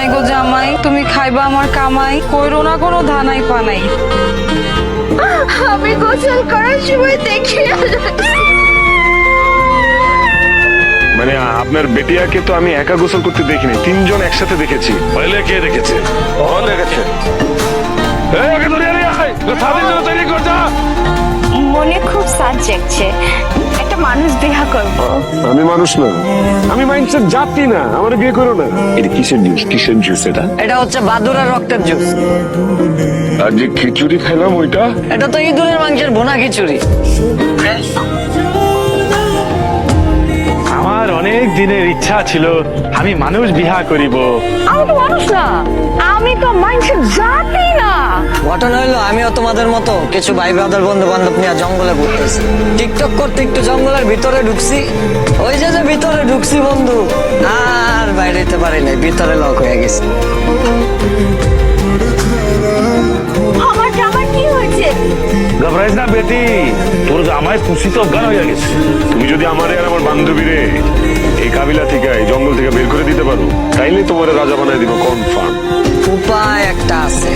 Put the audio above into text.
জামাই গো জামাই, তুমি খাইবা আমার কামাই, কইরো না কোনো ধানাই পানাই। আমি গোসল করার সময় দেখি মানে আপনার বেটিয়াকে তো আমি একা গোসল করতে দেখিনি, তিনজন একসাথে দেখেছি। পয়লে কে দেখেছে? ও দেখেছে। এই ওকে ধরে নিয়ে আয়, সাদের জন্য তৈরি কর যা। মনে খুব সাজ জাগছে, একটা মানুষ বিয়া করব। আমি মানুষ না, আমি মাইন্ডসেট জাতি না, আমার বিয়ে করো না। এটা কিসের জুস? কিসের জুস এটা? এটা হচ্ছে বাদুড়ার রক্তের জুস। আর যে খিচুড়ি খাইলাম ওইটা? এটা তো ইঁদুরের মাংসের ভুনা খিচুড়ি। আমার অনেক দিনের ইচ্ছা ছিল আমি মানুষ বিহা করিব। আমি তো মানুষ না, আমি তো মানুষের জাতি না। ঘটনা হইলো আমিও তোমাদের মতো কিছু ভাই ব্রাদার বন্ধু বান্ধব নিয়ে জঙ্গলে ঘুরতেছি। টিকটক করতে একটু জঙ্গলের ভিতরে ঢুকছি, ওই যে যে ভিতরে ঢুকছি বন্ধু, আর বাইরে যেতে পারি নাই, ভিতরে লক হয়ে গেছে। আমার জামার কি হয়েছে? ঘবরাইস না বেটি, তোর জামাই খুশি তো অজ্ঞান হয়ে গেছে। তুমি যদি আমার আর আমার বান্ধবীরে এই কাবিলা থেকে এই জঙ্গল থেকে বের করে দিতে পারো, তাইলে তোমার রাজা বানায় দিব কনফার্ম। উপায় একটা আছে।